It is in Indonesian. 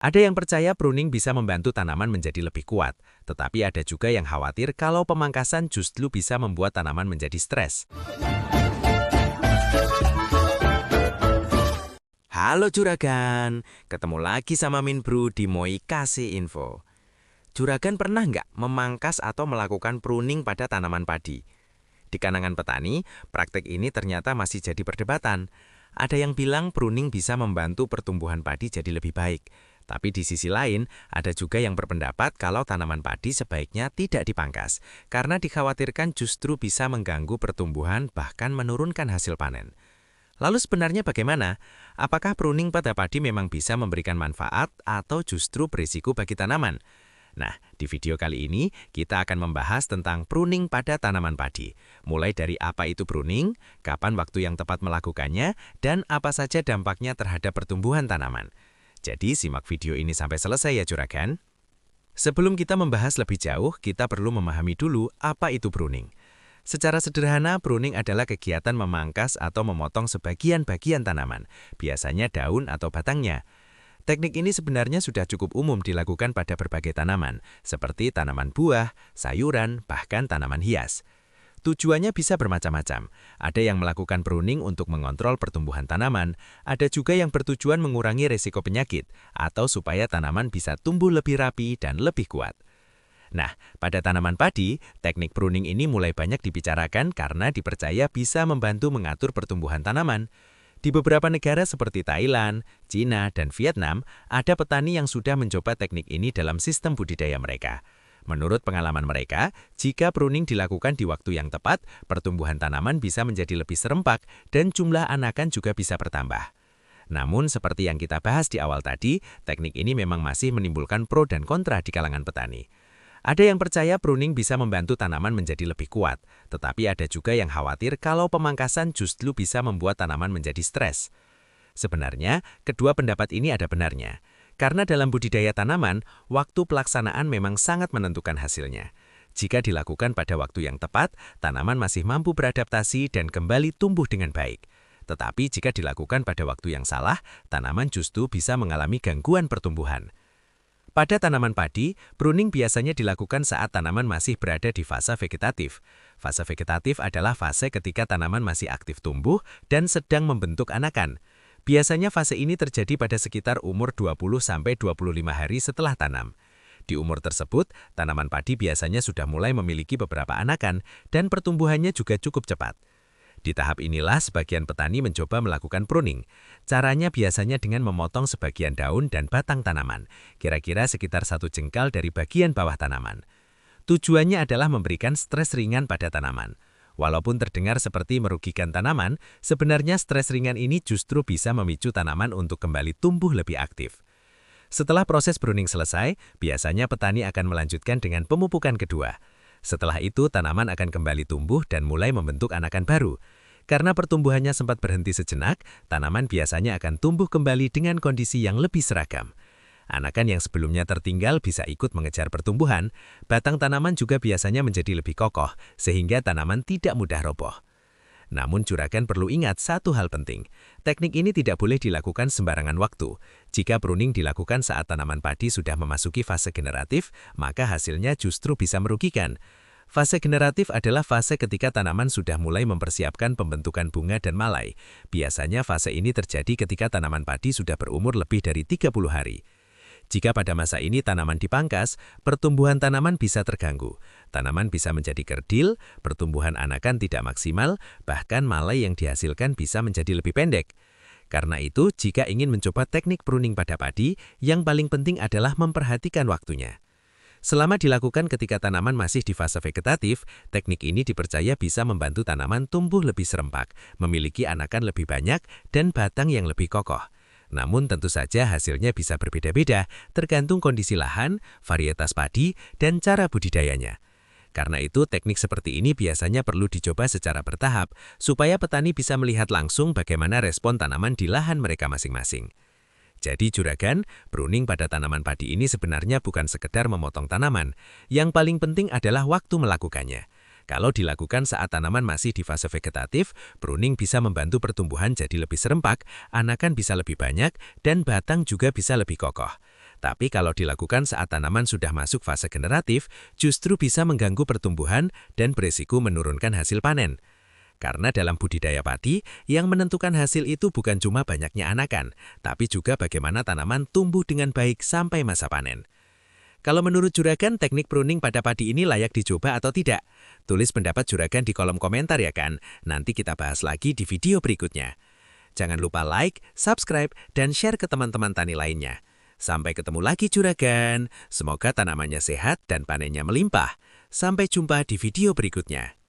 Ada yang percaya pruning bisa membantu tanaman menjadi lebih kuat, tetapi ada juga yang khawatir kalau pemangkasan justru bisa membuat tanaman menjadi stres. Halo Juragan, ketemu lagi sama Min Bro di Moi Kasih Info. Juragan pernah nggak memangkas atau melakukan pruning pada tanaman padi? Di kalangan petani, praktek ini ternyata masih jadi perdebatan. Ada yang bilang pruning bisa membantu pertumbuhan padi jadi lebih baik. Tapi di sisi lain, ada juga yang berpendapat kalau tanaman padi sebaiknya tidak dipangkas, karena dikhawatirkan justru bisa mengganggu pertumbuhan bahkan menurunkan hasil panen. Lalu sebenarnya bagaimana? Apakah pruning pada padi memang bisa memberikan manfaat atau justru berisiko bagi tanaman? Nah, di video kali ini kita akan membahas tentang pruning pada tanaman padi. Mulai dari apa itu pruning, kapan waktu yang tepat melakukannya, dan apa saja dampaknya terhadap pertumbuhan tanaman. Jadi simak video ini sampai selesai ya Juragan. Sebelum kita membahas lebih jauh, kita perlu memahami dulu apa itu pruning. Secara sederhana, pruning adalah kegiatan memangkas atau memotong sebagian-bagian tanaman, biasanya daun atau batangnya. Teknik ini sebenarnya sudah cukup umum dilakukan pada berbagai tanaman, seperti tanaman buah, sayuran, bahkan tanaman hias. Tujuannya bisa bermacam-macam. Ada yang melakukan pruning untuk mengontrol pertumbuhan tanaman, ada juga yang bertujuan mengurangi risiko penyakit, atau supaya tanaman bisa tumbuh lebih rapi dan lebih kuat. Nah, pada tanaman padi, teknik pruning ini mulai banyak dibicarakan karena dipercaya bisa membantu mengatur pertumbuhan tanaman. Di beberapa negara seperti Thailand, Cina, dan Vietnam, ada petani yang sudah mencoba teknik ini dalam sistem budidaya mereka. Menurut pengalaman mereka, jika pruning dilakukan di waktu yang tepat, pertumbuhan tanaman bisa menjadi lebih serempak dan jumlah anakan juga bisa bertambah. Namun, seperti yang kita bahas di awal tadi, teknik ini memang masih menimbulkan pro dan kontra di kalangan petani. Ada yang percaya pruning bisa membantu tanaman menjadi lebih kuat, tetapi ada juga yang khawatir kalau pemangkasan justru bisa membuat tanaman menjadi stres. Sebenarnya, kedua pendapat ini ada benarnya. Karena dalam budidaya tanaman, waktu pelaksanaan memang sangat menentukan hasilnya. Jika dilakukan pada waktu yang tepat, tanaman masih mampu beradaptasi dan kembali tumbuh dengan baik. Tetapi jika dilakukan pada waktu yang salah, tanaman justru bisa mengalami gangguan pertumbuhan. Pada tanaman padi, pruning biasanya dilakukan saat tanaman masih berada di fase vegetatif. Fase vegetatif adalah fase ketika tanaman masih aktif tumbuh dan sedang membentuk anakan. Biasanya fase ini terjadi pada sekitar umur 20-25 hari setelah tanam. Di umur tersebut, tanaman padi biasanya sudah mulai memiliki beberapa anakan dan pertumbuhannya juga cukup cepat. Di tahap inilah sebagian petani mencoba melakukan pruning. Caranya biasanya dengan memotong sebagian daun dan batang tanaman, kira-kira sekitar 1 jengkal dari bagian bawah tanaman. Tujuannya adalah memberikan stres ringan pada tanaman. Walaupun terdengar seperti merugikan tanaman, sebenarnya stres ringan ini justru bisa memicu tanaman untuk kembali tumbuh lebih aktif. Setelah proses pruning selesai, biasanya petani akan melanjutkan dengan pemupukan kedua. Setelah itu, tanaman akan kembali tumbuh dan mulai membentuk anakan baru. Karena pertumbuhannya sempat berhenti sejenak, tanaman biasanya akan tumbuh kembali dengan kondisi yang lebih seragam. Anakan yang sebelumnya tertinggal bisa ikut mengejar pertumbuhan, batang tanaman juga biasanya menjadi lebih kokoh, sehingga tanaman tidak mudah roboh. Namun Juragan perlu ingat satu hal penting, teknik ini tidak boleh dilakukan sembarangan waktu. Jika pruning dilakukan saat tanaman padi sudah memasuki fase generatif, maka hasilnya justru bisa merugikan. Fase generatif adalah fase ketika tanaman sudah mulai mempersiapkan pembentukan bunga dan malai. Biasanya fase ini terjadi ketika tanaman padi sudah berumur lebih dari 30 hari. Jika pada masa ini tanaman dipangkas, pertumbuhan tanaman bisa terganggu. Tanaman bisa menjadi kerdil, pertumbuhan anakan tidak maksimal, bahkan malai yang dihasilkan bisa menjadi lebih pendek. Karena itu, jika ingin mencoba teknik pruning pada padi, yang paling penting adalah memperhatikan waktunya. Selama dilakukan ketika tanaman masih di fase vegetatif, teknik ini dipercaya bisa membantu tanaman tumbuh lebih serempak, memiliki anakan lebih banyak, dan batang yang lebih kokoh. Namun tentu saja hasilnya bisa berbeda-beda, tergantung kondisi lahan, varietas padi, dan cara budidayanya. Karena itu, teknik seperti ini biasanya perlu dicoba secara bertahap, supaya petani bisa melihat langsung bagaimana respon tanaman di lahan mereka masing-masing. Jadi Juragan, pruning pada tanaman padi ini sebenarnya bukan sekedar memotong tanaman, yang paling penting adalah waktu melakukannya. Kalau dilakukan saat tanaman masih di fase vegetatif, pruning bisa membantu pertumbuhan jadi lebih serempak, anakan bisa lebih banyak, dan batang juga bisa lebih kokoh. Tapi kalau dilakukan saat tanaman sudah masuk fase generatif, justru bisa mengganggu pertumbuhan dan beresiko menurunkan hasil panen. Karena dalam budidaya padi, yang menentukan hasil itu bukan cuma banyaknya anakan, tapi juga bagaimana tanaman tumbuh dengan baik sampai masa panen. Kalau menurut Juragan, teknik pruning pada padi ini layak dicoba atau tidak? Tulis pendapat Juragan di kolom komentar ya kan? Nanti kita bahas lagi di video berikutnya. Jangan lupa like, subscribe, dan share ke teman-teman tani lainnya. Sampai ketemu lagi Juragan. Semoga tanamannya sehat dan panennya melimpah. Sampai jumpa di video berikutnya.